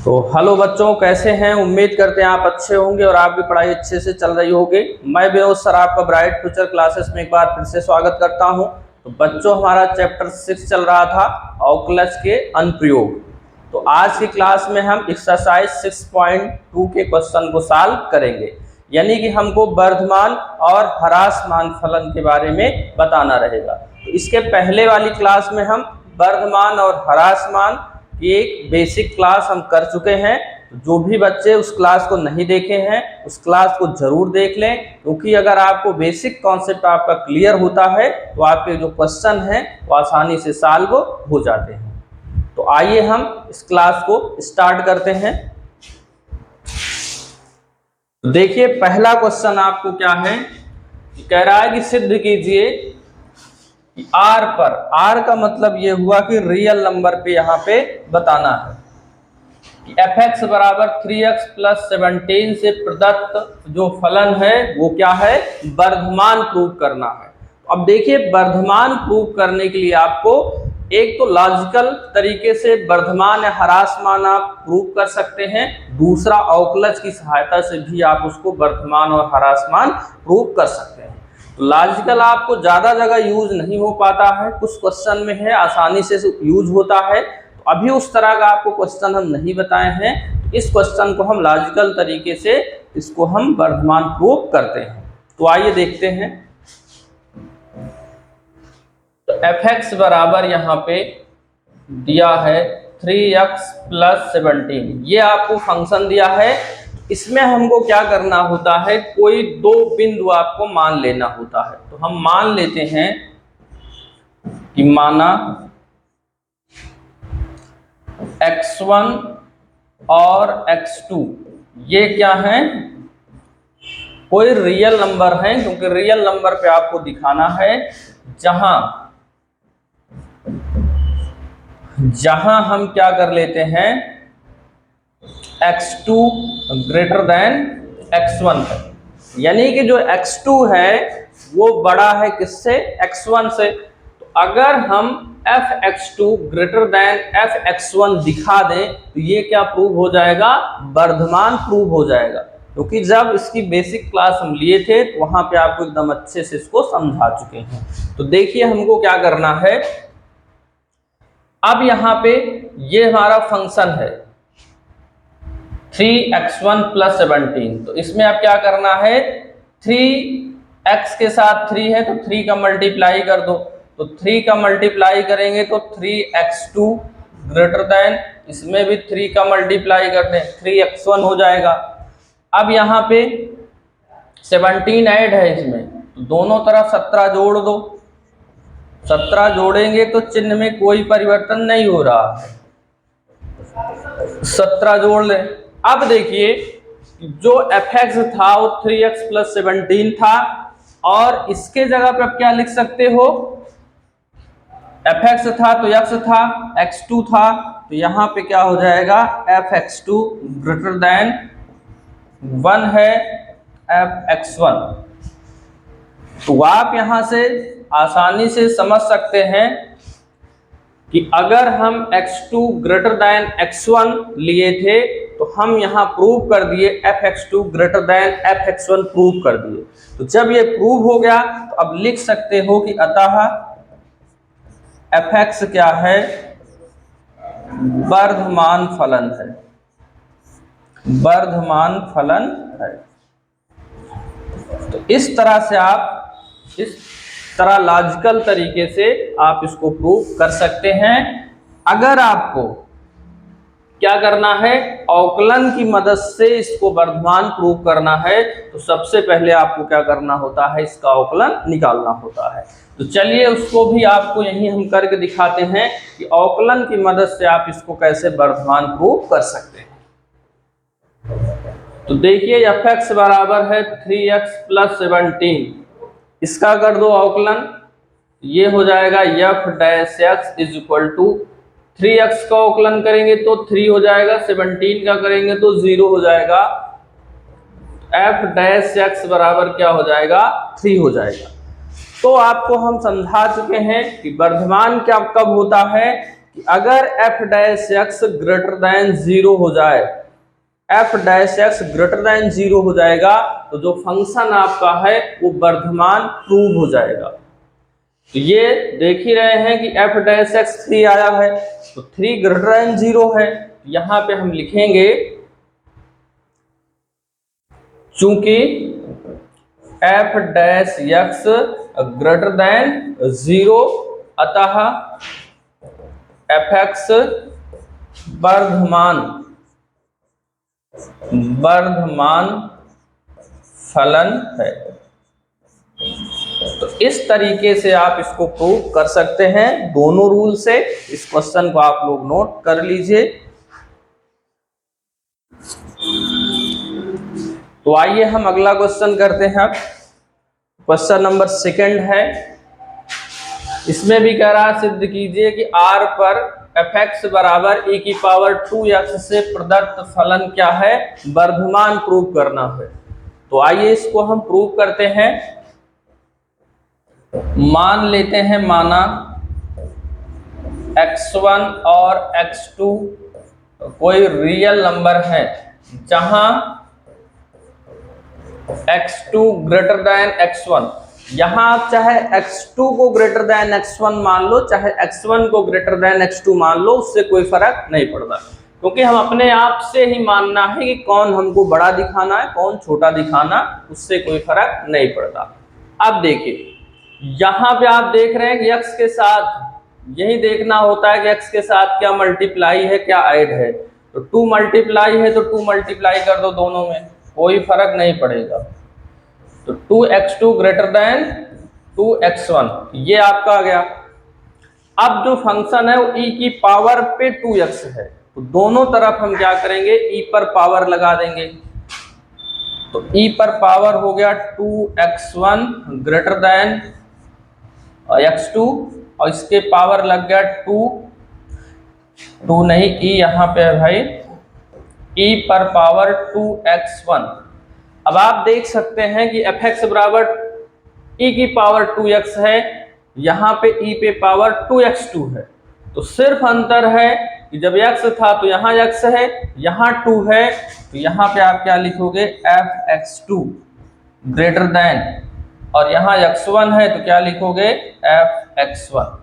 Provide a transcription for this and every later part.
तो हेलो बच्चों, कैसे हैं। उम्मीद करते हैं आप अच्छे होंगे और आपकी पढ़ाई अच्छे से चल रही होगी। मैं विनोद सर आपका ब्राइट फ्यूचर क्लासेस में एक बार फिर से स्वागत करता हूं। तो बच्चों, हमारा चैप्टर 6 चल रहा था अवकलज के अनुप्रयोग। तो आज की क्लास में हम एक्सरसाइज 6.2 के क्वेश्चन को सॉल्व करेंगे, यानी कि हमको वर्धमान और ह्रासमान फलन के बारे में बताना रहेगा। तो इसके पहले वाली क्लास में हम वर्धमान और ह्रासमान की एक बेसिक क्लास हम कर चुके हैं। जो भी बच्चे उस क्लास को नहीं देखे हैं उस क्लास को जरूर देख लें, क्योंकि अगर आपको बेसिक कॉन्सेप्ट आपका क्लियर होता है तो आपके जो क्वेश्चन हैं वो आसानी से सॉल्व हो जाते हैं। तो आइए हम इस क्लास को स्टार्ट करते हैं। तो देखिए, पहला क्वेश्चन आपको क्या है, कह रहा है कि सिद्ध कीजिए कि आर पर, आर का मतलब ये हुआ कि रियल नंबर पे यहाँ पे बताना है कि fx बराबर 3x प्लस 17 से प्रदत्त जो फलन है वो क्या है, वर्धमान प्रूव करना है। अब देखिए, वर्धमान प्रूव करने के लिए आपको एक तो लॉजिकल तरीके से वर्धमान या ह्रासमान आप प्रूव कर सकते हैं, दूसरा अवकलज की सहायता से भी आप उसको वर्धमान और ह्रासमान प्रूव कर सकते हैं। तो लॉजिकल आपको ज्यादा जगह यूज नहीं हो पाता है, कुछ क्वेश्चन में है आसानी से यूज होता है। तो अभी उस तरह का आपको क्वेश्चन हम नहीं बताए हैं, तो इस क्वेश्चन को हम लॉजिकल तरीके से इसको हम वर्धमान प्रूव करते हैं। तो आइए देखते हैं। तो fx बराबर यहाँ पे दिया है 3x प्लस 17, ये आपको फंक्शन दिया है। इसमें हमको क्या करना होता है, कोई दो बिंदु आपको मान लेना होता है। तो हम मान लेते हैं कि माना x1 और x2 ये क्या है, कोई रियल नंबर है, क्योंकि रियल नंबर पे आपको दिखाना है जहां हम क्या कर लेते हैं, x2 ग्रेटर देन x1 है, यानी कि जो x2 है वो बड़ा है किससे, x1 से। तो अगर हम fx2 ग्रेटर देन fx1 दिखा दें तो ये क्या प्रूव हो जाएगा, वर्धमान प्रूव हो जाएगा। क्योंकि जब इसकी बेसिक क्लास हम लिए थे तो वहां पे आपको एकदम अच्छे से इसको समझा चुके हैं। तो देखिए, हमको क्या करना है, अब यहाँ पे ये हमारा फंक्शन है 3x1 प्लस 17। तो इसमें अब क्या करना है, 3x के साथ 3 है तो 3 का मल्टीप्लाई कर दो। तो 3 का मल्टीप्लाई करेंगे तो 3x2 ग्रेटर देन, इसमें भी 3 का मल्टीप्लाई कर दें 3x1 हो जाएगा। अब यहाँ पे 17 ऐड है इसमें, तो दोनों तरफ 17 जोड़ दो। 17 जोड़ेंगे तो चिन्ह में कोई परिवर्तन नहीं हो रहा है, 17 जोड़ लें। अब देखिए, जो fx था वो 3x प्लस 17 था, और इसके जगह पे आप क्या लिख सकते हो, fx था तो x था, x2 था तो यहाँ पे क्या हो जाएगा, fx2 ग्रेटर देन 1 है fx1। तो आप यहाँ से आसानी से समझ सकते हैं कि अगर हम x2 ग्रेटर देन x1 लिए थे तो हम यहाँ प्रूव कर दिए fx2 greater than fx1 prove कर दिए। तो जब ये प्रूव हो गया तो अब लिख सकते हो कि अतः fx क्या है, वर्धमान फलन है, वर्धमान फलन है। तो इस तरह से आप, इस तरह लॉजिकल तरीके से आप इसको प्रूव कर सकते हैं। अगर आपको क्या करना है, अवकलन की मदद से इसको वर्धमान प्रूव करना है तो सबसे पहले आपको क्या करना होता है, इसका अवकलन निकालना होता है। तो चलिए उसको भी आपको यही हम करके दिखाते हैं कि अवकलन की मदद से आप इसको कैसे वर्धमान प्रूव कर सकते हैं। तो देखिए, fx बराबर है 3x प्लस 17, इसका कर दो अवकलन, ये हो जाएगा f dash x is equal to 3x का अवकलन करेंगे तो 3 हो जाएगा, 17 का करेंगे तो 0 हो जाएगा, f डैश x बराबर क्या हो जाएगा, 3 हो जाएगा। तो आपको हम समझा चुके हैं कि वर्धमान क्या कब होता है, कि अगर F dash x greater than 0 हो जाए, F dash x greater than 0 हो जाएगा तो जो फंक्शन आपका है वो वर्धमान प्रूव हो जाएगा। तो ये देख ही रहे हैं कि एफ डैश एक्स 3 आया है, तो 3 ग्रेटर देन 0 है। यहां पे हम लिखेंगे चूंकि F dash x greater than 0 अतः एफ एक्स वर्धमान फलन है। तो इस तरीके से आप इसको प्रूव कर सकते हैं दोनों रूल से। इस क्वेश्चन को आप लोग नोट कर लीजिए। तो आइए हम अगला क्वेश्चन करते हैं। क्वेश्चन नंबर 2 है। इसमें भी कह रहा है सिद्ध कीजिए कि R पर fx बराबर e⁻² से प्रदत्त फलन क्या है, वर्धमान प्रूव करना है। तो आइए इसको हम प्रूव करते हैं। मान लेते हैं माना x1 और x2 कोई रियल नंबर है जहां x2 ग्रेटर देन x1। यहां आप चाहे x2 को ग्रेटर देन x1 मान लो, चाहे x1 को ग्रेटर देन x2 मान लो, उससे कोई फर्क नहीं पड़ता, क्योंकि हम अपने आप से ही मानना है कि कौन हमको बड़ा दिखाना है कौन छोटा दिखाना, उससे कोई फर्क नहीं पड़ता। अब देखिए यहां पे आप देख रहे हैं कि x के साथ यही देखना होता है कि x के साथ क्या मल्टीप्लाई है क्या ऐड है। तो 2 मल्टीप्लाई है तो 2 मल्टीप्लाई कर दो दोनों में, कोई फर्क नहीं पड़ेगा। तो 2x2 ग्रेटर देन 2x1 ये आपका आ गया। अब जो फंक्शन है वो e की पावर पे 2x है, तो दोनों तरफ हम क्या करेंगे e पर पावर लगा देंगे। तो e पर पावर हो गया 2x1 ग्रेटर देन x2 और इसके पावर लग गया 2 नहीं e यहाँ पे है भाई, e पर पावर 2x1। अब आप देख सकते हैं कि fx बराबर e की पावर 2x है, यहाँ पे e पे पावर 2x2 है। तो सिर्फ अंतर है कि जब x था तो यहाँ x है, यहाँ 2 है, तो यहाँ पे आप क्या लिखोगे fx2 ग्रेटर देन, और यहाँ x1 है तो क्या लिखोगे fx1।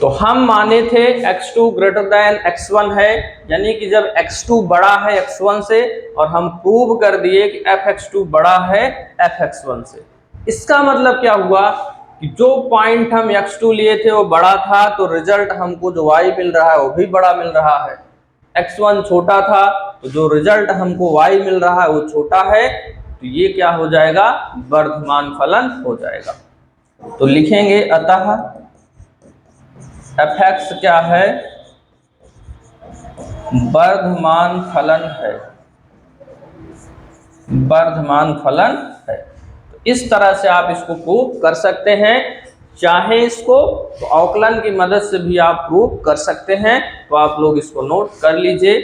तो हम माने थे x2 ग्रेटर देन x1 है, यानी कि जब x2 बड़ा है x1 से, और हम प्रूव कर दिए कि fx2 बड़ा है fx1 से। इसका मतलब क्या हुआ कि जो पॉइंट हम x2 लिए थे वो बड़ा था, तो रिजल्ट हमको जो y मिल रहा है वो भी बड़ा मिल रहा है। x1 छोटा था तो जो रिजल्ट हमको y मिल रहा है वो छोटा है, तो ये क्या हो जाएगा, वर्धमान फलन हो जाएगा। तो लिखेंगे अतः fx क्या है, वर्धमान फलन है, वर्धमान फलन है। तो इस तरह से आप इसको प्रूव कर सकते हैं। चाहे इसको तो अवकलन की मदद से भी आप प्रूव कर सकते हैं। तो आप लोग इसको नोट कर लीजिए।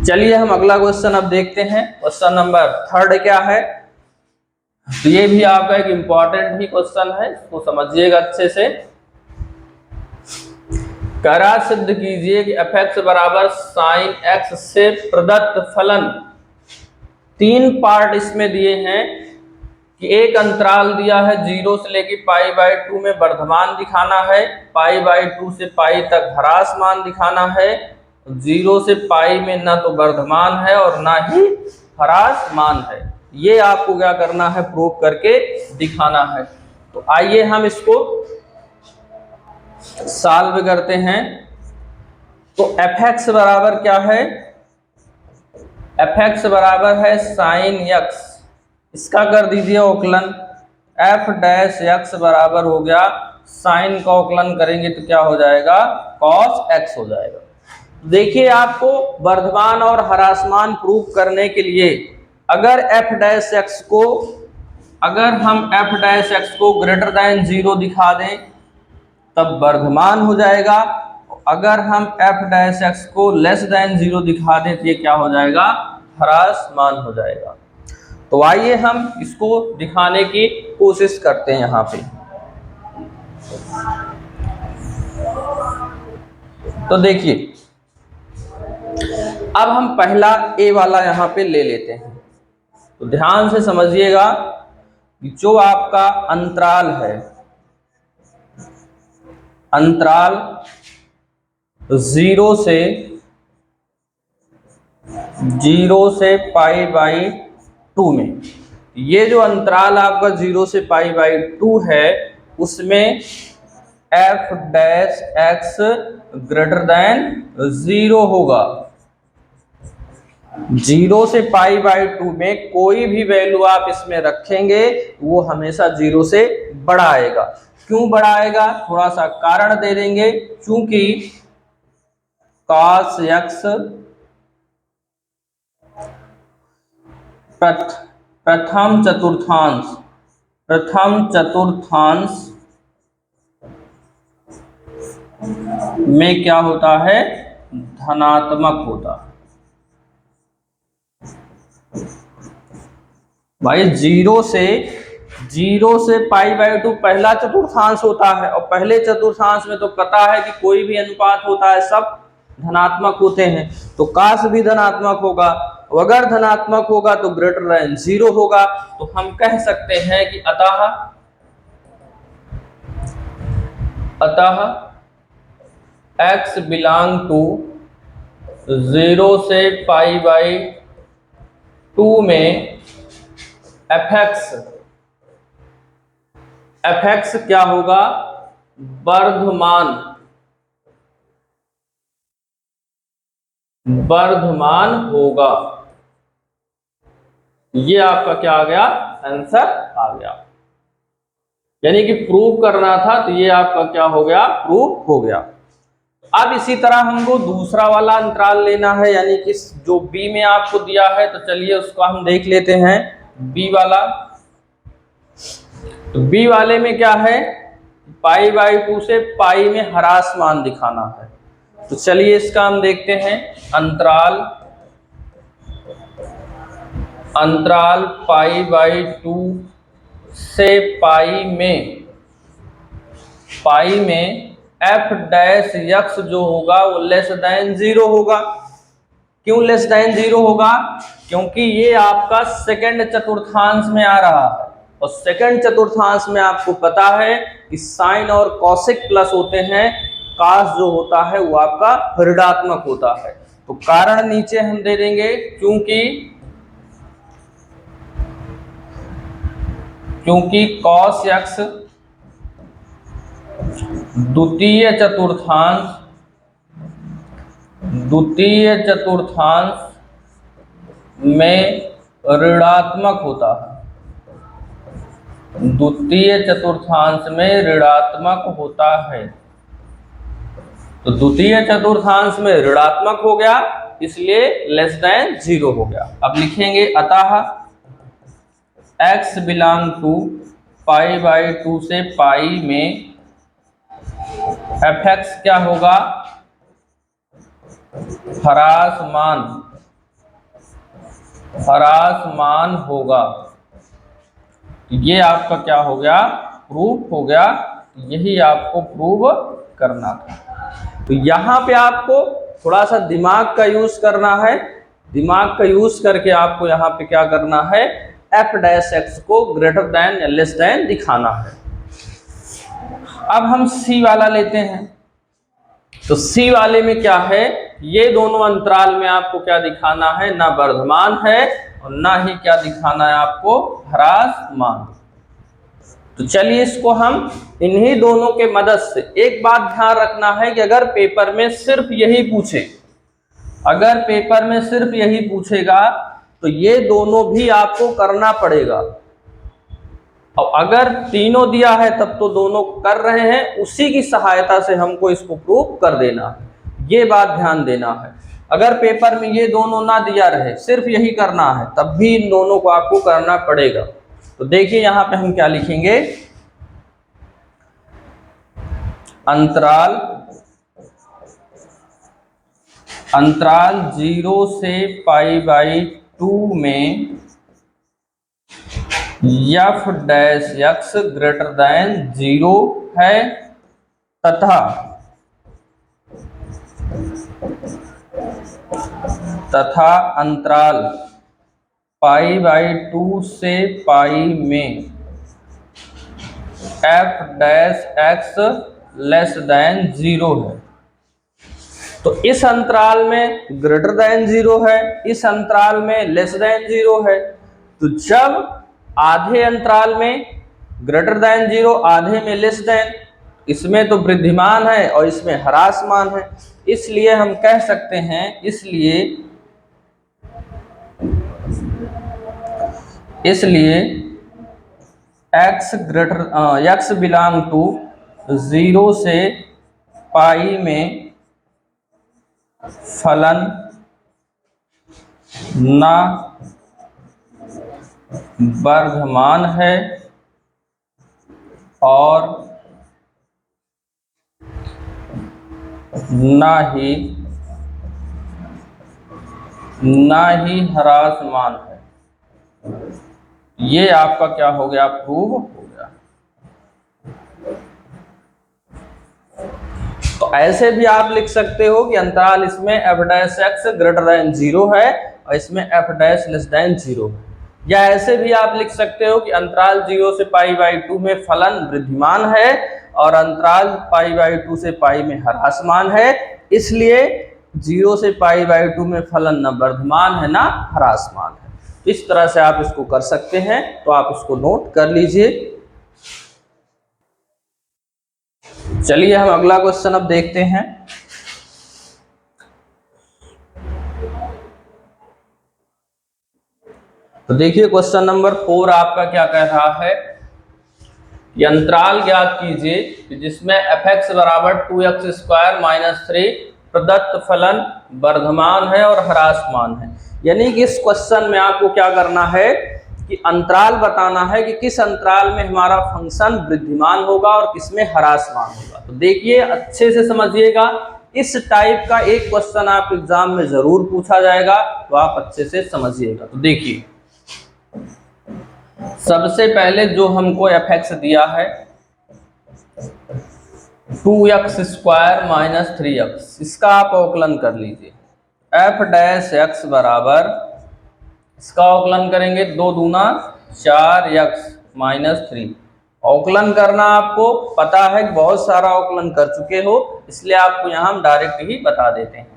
चलिए हम अगला क्वेश्चन अब देखते हैं। क्वेश्चन नंबर 3 क्या है, तो ये भी आपका एक इंपॉर्टेंट ही क्वेश्चन है, इसको समझिएगा अच्छे से। करा सिद्ध कीजिए कि fx बराबर sin x से प्रदत्त फलन। 3 पार्ट इसमें दिए हैं कि एक अंतराल दिया है 0 से लेके π/2 में वर्धमान दिखाना है, π/2 से π तक ह्रास मान दिखाना है, 0 से π में ना तो वर्धमान है और ना ही ह्रास मान है। ये आपको क्या करना है, प्रूव करके दिखाना है। तो आइए हम इसको सॉल्व करते हैं। तो fx बराबर क्या है, fx बराबर है sin x, इसका कर दीजिए अवकलन। f डैश x बराबर हो गया, साइन का अवकलन करेंगे तो क्या हो जाएगा, cos x हो जाएगा। देखिए आपको वर्धमान और ह्रासमान प्रूव करने के लिए अगर f डैश x को, अगर हम f डैश x को ग्रेटर देन 0 दिखा दें तब वर्धमान हो जाएगा, अगर हम f डैश x को लेस देन 0 दिखा दें तो ये क्या हो जाएगा, ह्रासमान हो जाएगा। तो आइए हम इसको दिखाने की कोशिश करते हैं यहाँ पे। तो देखिए अब हम पहला ए वाला यहाँ पे ले लेते हैं। तो ध्यान से समझिएगा कि जो आपका अंतराल है, अंतराल 0 से π/2 में, ये जो अंतराल आपका 0 से π/2 है उसमें f' > 0 होगा। 0 से π/2 में कोई भी वैल्यू आप इसमें रखेंगे वो हमेशा 0 से बड़ा आएगा। क्यों बड़ा आएगा, थोड़ा सा कारण दे देंगे। क्योंकि cos x प्रथम चतुर्थांश में क्या होता है, धनात्मक होता है। भाई 0 से π/2 पहला चतुर्थांश होता है, और पहले चतुर्थांश में तो पता है कि कोई भी अनुपात होता है सब धनात्मक होते हैं, तो काश भी धनात्मक होगा। अगर धनात्मक होगा तो >0 होगा। तो हम कह सकते हैं कि अतः x बिलोंग टू 0 से π/2 में fx क्या होगा, वर्धमान होगा। ये आपका क्या आ गया, आंसर आ गया। यानी कि प्रूव करना था, तो ये आपका क्या हो गया, प्रूव हो गया। अब इसी तरह हमको दूसरा वाला अंतराल लेना है, यानी कि जो बी में आपको दिया है, तो चलिए उसको हम देख लेते हैं। बी वाला, तो बी वाले में क्या है, π/2 से पाई में ह्रास मान दिखाना है। तो चलिए इसका हम देखते हैं। अंतराल π/2 से पाई में f' जो होगा वो <0 होगा। क्यों <0 होगा, क्योंकि ये आपका सेकंड चतुर्थांश में आ रहा है, और सेकंड चतुर्थांश में आपको पता है कि साइन और कॉसेक प्लस होते हैं, कास जो होता है वो आपका ऋणात्मक होता है। तो कारण नीचे हम दे देंगे, क्योंकि cos x द्वितीय चतुर्थांश में ऋणात्मक होता है। द्वितीय चतुर्थांश में ऋणात्मक होता है, तो द्वितीय चतुर्थांश में ऋणात्मक हो गया, इसलिए <0 हो गया। अब लिखेंगे अतः x बिलोंग टू π/2 से पाई में fx क्या होगा, ह्रास मान होगा। ये आपका क्या हो गया, प्रूफ हो गया। यही आपको प्रूव करना था। तो यहाँ पे आपको थोड़ा सा दिमाग का यूज करना है। दिमाग का यूज करके आपको यहाँ पे क्या करना है, f' को ग्रेटर देन या लेस देन दिखाना है। अब हम सी वाला लेते हैं। तो सी वाले में क्या है, ये दोनों अंतराल में आपको क्या दिखाना है, ना वर्धमान है और ना ही क्या दिखाना है आपको, ह्रासमान। तो चलिए इसको हम इन्हीं दोनों के मदद से, एक बात ध्यान रखना है कि अगर पेपर में सिर्फ यही पूछेगा तो ये दोनों भी आपको करना पड़ेगा। और अगर तीनों दिया है तब तो दोनों कर रहे हैं, उसी की सहायता से हमको इसको प्रूव कर देना है। ये बात ध्यान देना है। अगर पेपर में ये दोनों ना दिया रहे, सिर्फ यही करना है, तब भी इन दोनों को आपको करना पड़ेगा। तो देखिए यहाँ पे हम क्या लिखेंगे, अंतराल 0 से π/2 में F dash x greater than 0 है तथा अंतराल π/2 से पाई में F dash x less than 0 है। तो इस अंतराल में ग्रेटर देन 0 है, इस अंतराल में लेस देन 0 है। तो जब आधे अंतराल में ग्रेटर देन 0, आधे में लेस देन, इसमें तो वृद्धिमान है और इसमें ह्रासमान है, इसलिए हम कह सकते हैं, इसलिए x बिलोंग टू 0 से पाई में फलन ना वर्धमान है और ना ही ह्रासमान है। ये आपका क्या हो गया, प्रूव हो गया। तो ऐसे भी आप लिख सकते हो कि अंतराल इसमें F dash x greater than 0 है और इसमें एफ डैश लेस देन 0 है। या ऐसे भी आप लिख सकते हो कि अंतराल 0 से π/2 में फलन वृद्धिमान है और अंतराल π/2 से पाई में ह्रासमान है, इसलिए 0 से π/2 में फलन न वर्धमान है ना ह्रासमान है। इस तरह से आप इसको कर सकते हैं, तो आप इसको नोट कर लीजिए। चलिए हम अगला क्वेश्चन अब देखते हैं। तो देखिए क्वेश्चन नंबर 4 आपका क्या कह रहा है कि अंतराल ज्ञात कीजिए कि जिसमें fx बराबर 2x² - 3 प्रदत्त फलन वर्धमान है और ह्रासमान है। यानी कि इस क्वेश्चन में आपको क्या करना है कि अंतराल बताना है कि किस अंतराल में हमारा फंक्शन वृद्धिमान होगा और किसमें ह्रासमान होगा। तो देखिए अच्छे से समझिएगा, इस टाइप का एक क्वेश्चन आप एग्जाम में जरूर पूछा जाएगा, तो आप अच्छे से समझिएगा। तो देखिए सबसे पहले जो हमको fx दिया है 2x² - 3x, इसका आप अवकलन कर लीजिए। एफ डैश एक्स बराबर, इसका अवकलन करेंगे 2 दूना 4x - 3। अवकलन करना आपको पता है कि बहुत सारा अवकलन कर चुके हो, इसलिए आपको यहाँ हम डायरेक्ट ही बता देते हैं।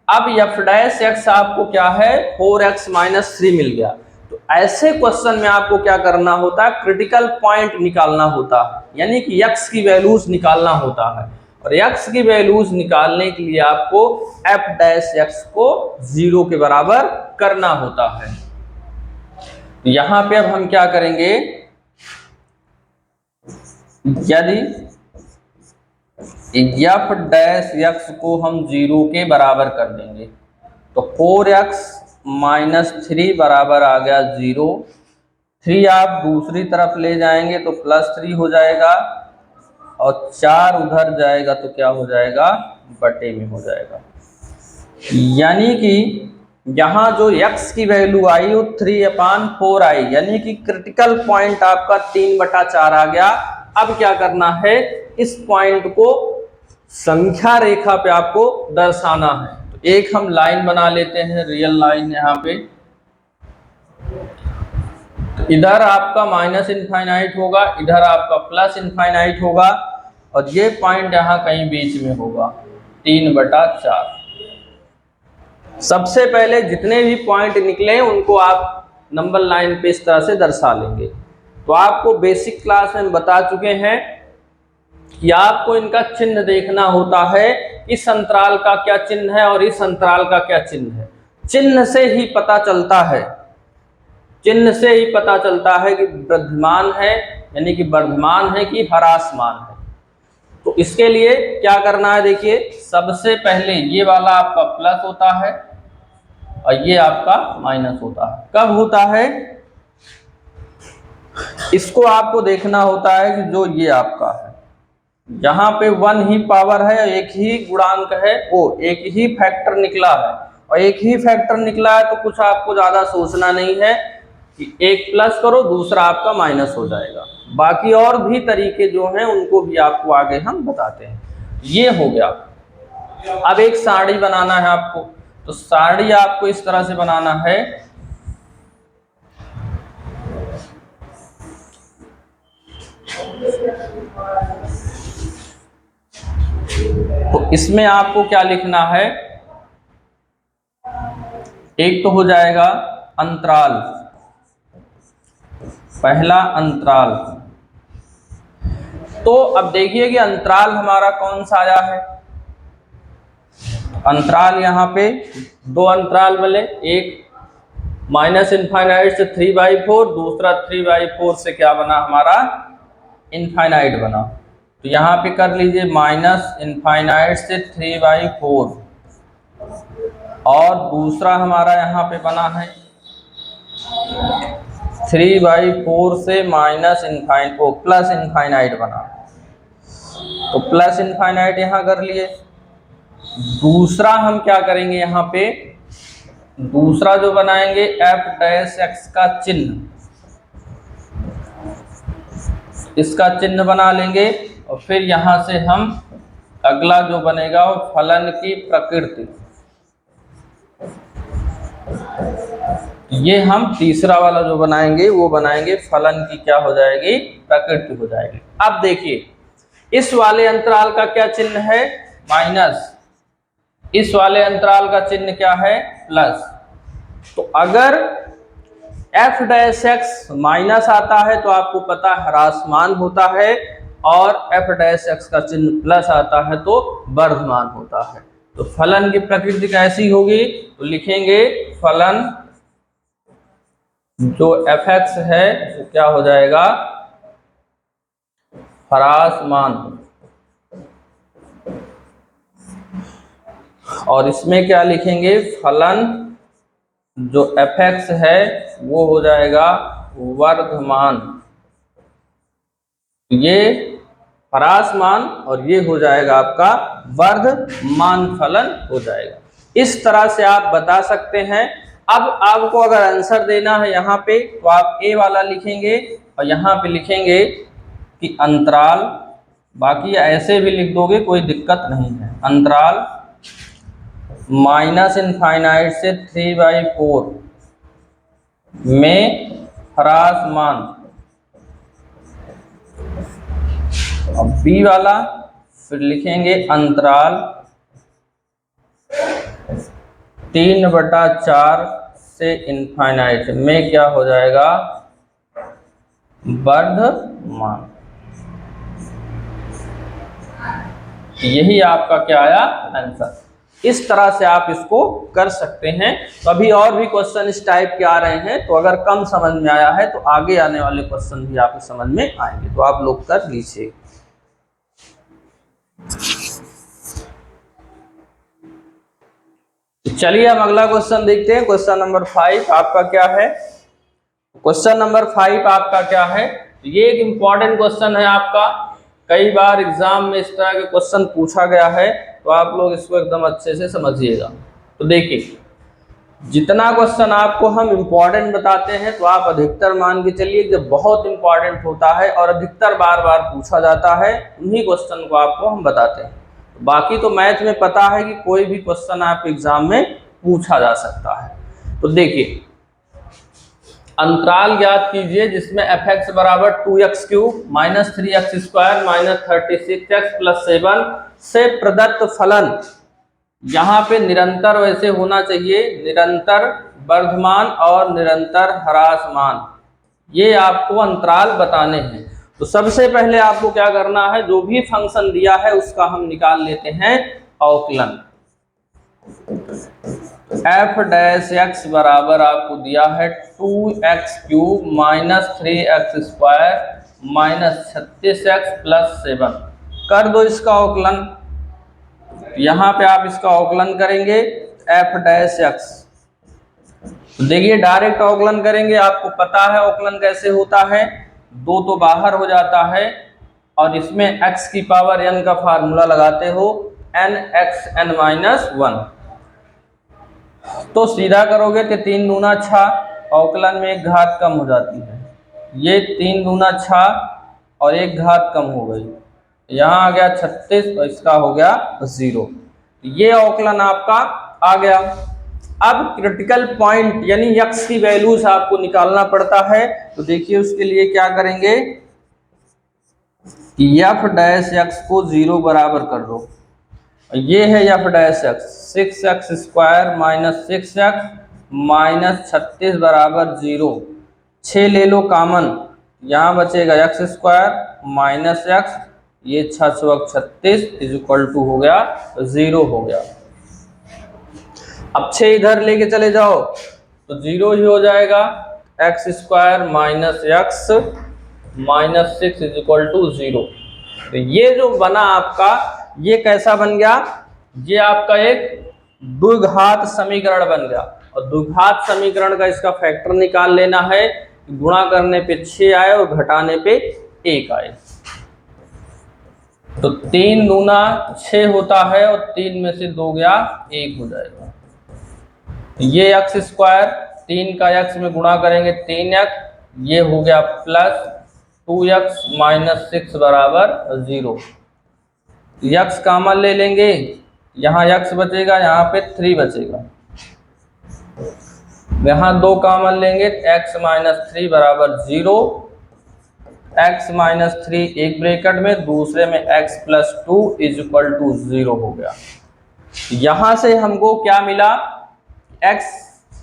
अब एफ डैश एक्स आपको क्या है 4x - 3 मिल गया। तो ऐसे क्वेश्चन में आपको क्या करना होता है, क्रिटिकल पॉइंट निकालना होता है, यानी कि x की वैल्यूज निकालना होता है। और x की वैल्यूज निकालने के लिए आपको f डैश x को 0 के बराबर करना होता है। तो यहां पे अब हम क्या करेंगे, यदि f डैश x को हम 0 के बराबर कर देंगे तो 4x - 3 बराबर आ गया 0। 3 आप दूसरी तरफ ले जाएंगे तो +3 हो जाएगा और 4 उधर जाएगा तो क्या हो जाएगा, बटे में हो जाएगा। यानी कि यहाँ जो x की वैल्यू आई वो 3/4 आई, यानी कि क्रिटिकल पॉइंट आपका 3/4 आ गया। अब क्या करना है, इस पॉइंट को संख्या रेखा पे आपको दर्शाना है। तो एक हम लाइन बना लेते हैं, रियल लाइन यहाँ पे। तो इधर आपका -∞ होगा, इधर आपका +∞ होगा और ये पॉइंट यहाँ कहीं बीच में होगा 3/4। सबसे पहले जितने भी पॉइंट निकले उनको आप नंबर लाइन पे इस तरह से दर्शा लेंगे। तो आपको बेसिक क्लास में बता चुके हैं कि आपको इनका चिन्ह देखना होता है, इस अंतराल का क्या चिन्ह है और इस अंतराल का क्या चिन्ह है। चिन्ह से ही पता चलता है, चिन्ह से ही पता चलता है कि वृद्धिमान है यानी कि वर्धमान है कि ह्रासमान है। तो इसके लिए क्या करना है, देखिए सबसे पहले ये वाला आपका प्लस होता है और ये आपका माइनस होता है। कब होता है, इसको आपको देखना होता है कि जो ये आपका है यहाँ पे 1 ही पावर है, एक ही गुणांक है, वो एक ही फैक्टर निकला है और एक ही फैक्टर निकला है तो कुछ आपको ज्यादा सोचना नहीं है। कि एक प्लस करो दूसरा आपका माइनस हो जाएगा। बाकी और भी तरीके जो हैं उनको भी आपको आगे हम बताते हैं। ये हो गया। अब एक साड़ी बनाना है आपको, तो साड़ी आपको इस तरह से बनाना है। तो इसमें आपको क्या लिखना है, एक तो हो जाएगा अंतराल, पहला अंतराल। तो अब देखिए कि अंतराल हमारा कौन सा आया है। अंतराल यहाँ पे दो अंतराल वाले, एक माइनस इनफाइनाइट से 3/4, दूसरा 3/4 से क्या बना हमारा, इनफाइनाइट बना। तो यहाँ पे कर लीजिए माइनस इनफाइनाइट से 3/4, और दूसरा हमारा यहाँ पे बना है 3/4 से माइनस इनफाइनाइट प्लस इनफाइनाइट बना। तो प्लस इनफाइनाइट यहाँ कर लिए। दूसरा हम क्या करेंगे, यहाँ पे दूसरा जो बनाएंगे f' का चिन्ह, इसका चिन्ह बना लेंगे। और फिर यहां से हम अगला जो बनेगा वो फलन की प्रकृति, ये हम तीसरा वाला जो बनाएंगे वो बनाएंगे फलन की क्या हो जाएगी, प्रकृति हो जाएगी। अब देखिए इस वाले अंतराल का क्या चिन्ह है, माइनस, इस वाले अंतराल का चिन्ह क्या है, प्लस। तो अगर f' माइनस आता है तो आपको पता है ह्रासमान होता है, और f' का चिन्ह प्लस आता है तो वर्धमान होता है। तो फलन की प्रकृति कैसी होगी, तो लिखेंगे फलन जो f(x) है वो क्या हो जाएगा, ह्रासमान। और इसमें क्या लिखेंगे, फलन जो f(x) है वो हो जाएगा वर्धमान। ये ह्रासमान और ये हो जाएगा आपका वर्धमान फलन हो जाएगा। इस तरह से आप बता सकते हैं। अब आपको अगर आंसर देना है यहाँ पे, तो आप ए वाला लिखेंगे और यहाँ पे लिखेंगे कि अंतराल, बाकी ऐसे भी लिख दोगे कोई दिक्कत नहीं है। अंतराल माइनस इनफाइनाइट से 3/4 में ह्रासमान। अब बी वाला फिर लिखेंगे अंतराल 3/4 से इनफाइनाइट में क्या हो जाएगा, वर्धमान। यही आपका क्या आया आंसर। इस तरह से आप इसको कर सकते हैं। तो अभी और भी क्वेश्चन इस टाइप के आ रहे हैं, तो अगर कम समझ में आया है तो आगे आने वाले क्वेश्चन भी आपको समझ में आएंगे, तो आप लोग कर लीजिए। चलिए हम अगला क्वेश्चन देखते हैं। क्वेश्चन नंबर 5 आपका क्या है, क्वेश्चन नंबर 5 आपका क्या है, ये एक इम्पॉर्टेंट क्वेश्चन है आपका। कई बार एग्जाम में इस तरह के क्वेश्चन पूछा गया है, तो आप लोग इसको एकदम अच्छे से समझिएगा। तो देखिए जितना क्वेश्चन आपको हम इम्पॉर्टेंट बताते हैं, तो आप अधिकतर मान के चलिए जब बहुत इम्पॉर्टेंट होता है और अधिकतर बार बार पूछा जाता है, उन्हीं क्वेश्चन को आपको हम बताते हैं। बाकी तो मैथ में पता है कि कोई भी क्वेश्चन आप एग्जाम में पूछा जा सकता है। तो देखिए अंतराल ज्ञात कीजिए जिसमें f(x) बराबर 2x³ minus 3x² minus 36x plus 7 से प्रदत्त फलन, यहाँ पे निरंतर वैसे होना चाहिए, निरंतर वर्धमान और निरंतर ह्रासमान, ये आपको अंतराल बताने हैं। तो सबसे पहले आपको क्या करना है, जो भी फंक्शन दिया है उसका हम निकाल लेते हैं अवकलन। f' बराबर आपको दिया है 2x³ minus 3x² minus 36x plus 7। कर दो इसका अवकलन। यहाँ पे आप इसका अवकलन करेंगे f'। देखिए डायरेक्ट अवकलन करेंगे, आपको पता है अवकलन कैसे होता है, 2 तो बाहर हो जाता है और इसमें x की पावर n का फार्मूला लगाते हो nxn-1। तो सीधा करोगे कि 3 दूना 6, अवकलन में एक घात कम हो जाती है। ये 3 दूना 6 और एक घात कम हो गई, यहाँ आ गया 36 और इसका हो गया 0। ये अवकलन आपका आ गया। अब क्रिटिकल पॉइंट यानी x की वैल्यूज आपको निकालना पड़ता है। तो देखिए उसके लिए क्या करेंगे कि f डैश x को 0 बराबर कर दो। ये है f dash x, 6x square minus 6x minus 36 बराबर 0। 6 ले लो कॉमन, यहाँ बचेगा x स्क्वायर माइनस x, ये 636 इज इक्वल टू हो गया 0 हो गया। अब 6 इधर लेके चले जाओ तो 0 ही हो जाएगा। x square minus x minus 6 is equal to 0। तो ये जो बना आपका, ये कैसा बन गया, ये आपका एक द्विघात समीकरण बन गया। और द्विघात समीकरण का इसका फैक्टर निकाल लेना है, गुणा करने पे 6 आए और घटाने पे 1 आए। तो 3 दूना 6 होता है और 3 में से 2 गया 1 हो जाएगा। ये x स्क्वायर 3 का x में गुणा करेंगे 3x, ये हो गया प्लस 2x माइनस 6 बराबर 0। x कॉमन ले लेंगे, यहाँ x बचेगा, यहाँ पे 3 बचेगा, यहाँ 2 कॉमन लेंगे x माइनस 3 बराबर 0। x माइनस 3 एक ब्रैकेट में, दूसरे में x plus 2 is equal to 0 हो गया। यहाँ से हमको क्या मिला, x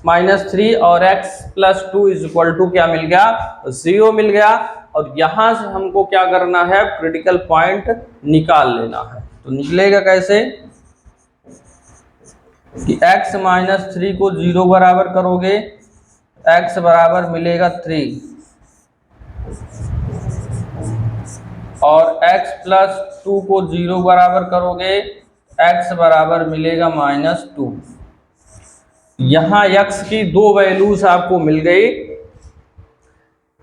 माइनस 3 और x plus 2 is equal to क्या मिल गया, 0 मिल गया। और यहाँ से हमको क्या करना है, क्रिटिकल पॉइंट निकाल लेना है। तो निकलेगा कैसे कि x माइनस 3 को 0 बराबर करोगे, x बराबर मिलेगा 3 और x प्लस 2 को 0 बराबर करोगे, x बराबर मिलेगा माइनस 2। यहाँ x की 2 वैल्यूज आपको मिल गई,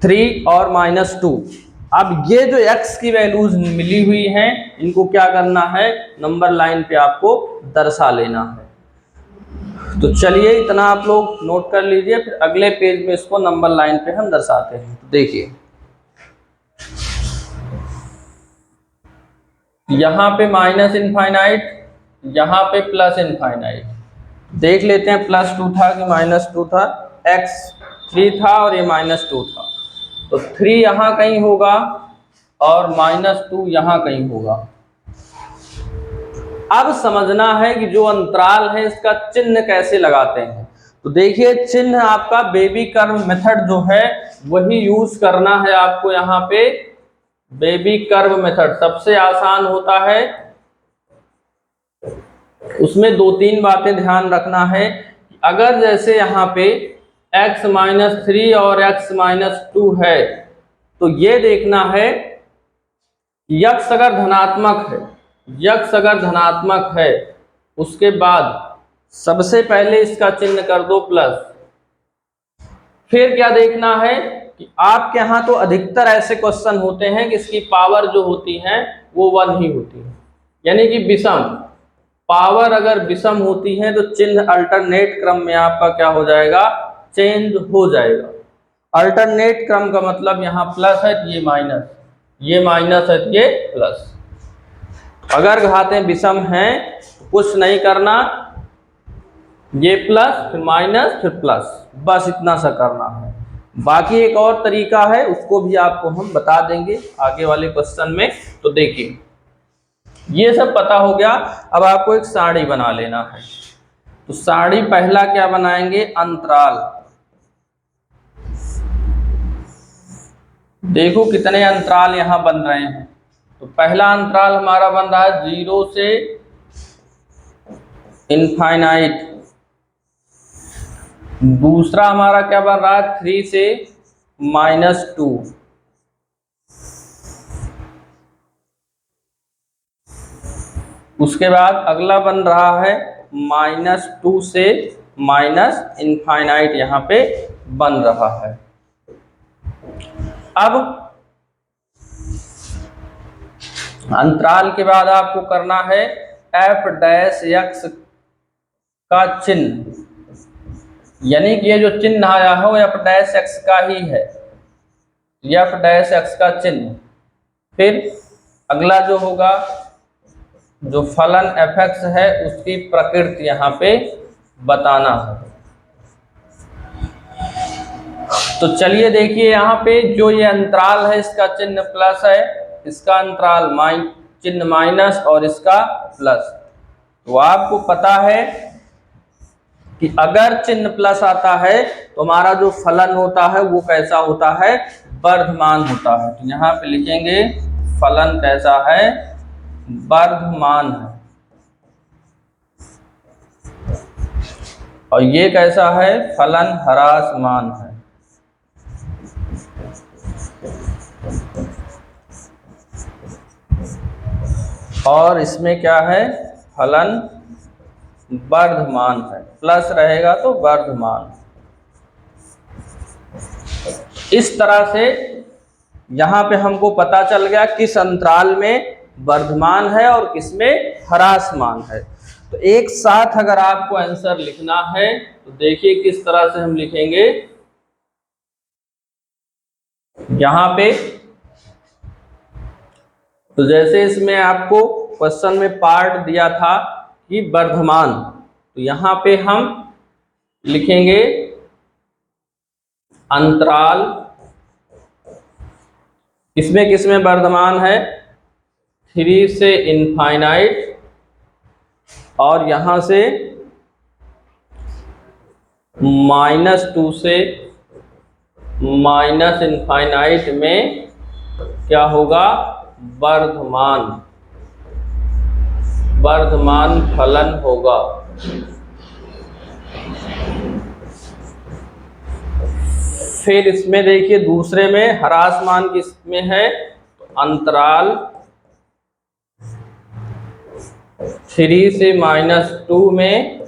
3 और माइनस 2। अब ये जो x की वैल्यूज मिली हुई हैं, इनको क्या करना है, नंबर लाइन पे आपको दर्शा लेना है। तो चलिए इतना आप लोग नोट कर लीजिए, फिर अगले पेज में इसको नंबर लाइन पे हम दर्शाते हैं। देखिए यहाँ पे माइनस इनफाइनाइट, यहाँ पे प्लस इनफाइनाइट। देख लेते हैं प्लस 2 था कि माइनस 2 था, x 3 था और ये माइनस 2 था। तो 3 यहाँ कहीं होगा और माइनस 2 यहाँ कहीं होगा। अब समझना है कि जो अंतराल है इसका चिन्ह कैसे लगाते हैं। तो देखिए चिन्ह आपका बेबी कर्व मेथड जो है वही यूज करना है आपको। यहाँ पे बेबी कर्व मेथड सबसे आसान होता है, उसमें 2-3 बातें ध्यान रखना है। अगर जैसे यहाँ पे x माइनस 3 और x माइनस 2 है, तो ये देखना है x अगर धनात्मक है, x अगर धनात्मक है, उसके बाद सबसे पहले इसका चिन्ह कर दो प्लस। फिर क्या देखना है कि आपके यहाँ तो अधिकतर ऐसे क्वेश्चन होते हैं कि इसकी पावर जो होती है वो 1 ही होती है, यानी कि विषम पावर अगर विषम होती है तो चिन्ह अल्टरनेट क्रम में आपका क्या हो जाएगा, चेंज हो जाएगा। अल्टरनेट क्रम का मतलब यहाँ प्लस है तो ये माइनस, ये माइनस है तो ये प्लस। अगर घातें विषम हैं तो कुछ नहीं करना, ये प्लस फिर माइनस फिर प्लस, बस इतना सा करना है। बाकी एक और तरीका है, उसको भी आपको हम बता देंगे आगे वाले क्वेश्चन में। तो देखिए ये सब पता हो गया। अब आपको एक सारणी बना लेना है। तो सारणी पहला क्या बनाएंगे, अंतराल। देखो कितने अंतराल यहां बन रहे हैं। तो पहला अंतराल हमारा बन रहा है 0 से इनफाइनाइट। दूसरा हमारा क्या बन रहा है 3 से -2। उसके बाद अगला बन रहा है -2 से इनफाइनाइट, यहाँ पे बन रहा है। अब अंतराल के बाद आपको करना है f डैश x का चिन्ह। यानी कि ये जो चिन्ह आया है वो एफ डैश एक्स का ही है, एफ डैश एक्स का चिन्ह। फिर अगला जो होगा, जो फलन एफ एक्स है उसकी प्रकृति यहाँ पे बताना है। तो चलिए देखिए, यहाँ पे जो ये अंतराल है इसका चिन्ह प्लस है, इसका अंतराल चिन्ह माइनस और इसका प्लस। तो आपको पता है कि अगर चिन्ह प्लस आता है तो हमारा जो फलन होता है वो कैसा होता है, वर्धमान होता है। तो यहाँ पे लिखेंगे फलन कैसा है, वर्धमान है। और ये कैसा है, फलन ह्रासमान है। और इसमें क्या है, फलन वर्धमान है, प्लस रहेगा तो वर्धमान। इस तरह से यहाँ पे हमको पता चल गया किस अंतराल में वर्धमान है और किसमें ह्रासमान है। तो एक साथ अगर आपको आंसर लिखना है तो देखिए किस तरह से हम लिखेंगे। यहाँ पे तो जैसे इसमें आपको क्वेश्चन में पार्ट दिया था कि वर्धमान, तो यहाँ पे हम लिखेंगे अंतराल, किसमें किसमें वर्धमान है, 3 से इनफाइनाइट और यहाँ से -2 से माइनस इनफाइनाइट में क्या होगा, वर्धमान फलन होगा। फिर इसमें देखिए दूसरे में ह्रासमान किसमें है, तो अंतराल 3 से -2 में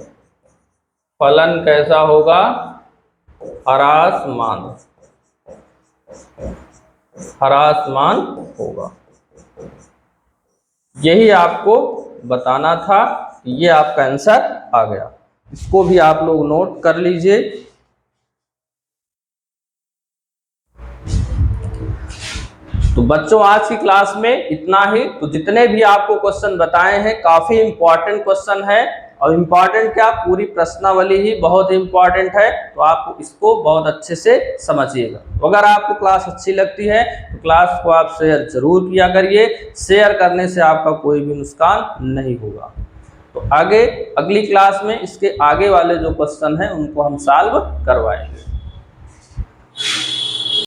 फलन कैसा होगा, ह्रासमान होगा। यही आपको बताना था, ये आपका आंसर आ गया। इसको भी आप लोग नोट कर लीजिए। तो बच्चों आज की क्लास में इतना ही। तो जितने भी आपको क्वेश्चन बताए हैं काफी इंपॉर्टेंट क्वेश्चन है, और इम्पॉर्टेंट क्या, पूरी प्रश्नावली ही बहुत इंपॉर्टेंट है। तो आप इसको बहुत अच्छे से समझिएगा। तो अगर आपको क्लास अच्छी लगती है तो क्लास को आप शेयर जरूर किया करिए। शेयर करने से आपका कोई भी नुकसान नहीं होगा। तो आगे अगली क्लास में इसके आगे वाले जो क्वेश्चन हैं उनको हम सॉल्व करवाएंगे।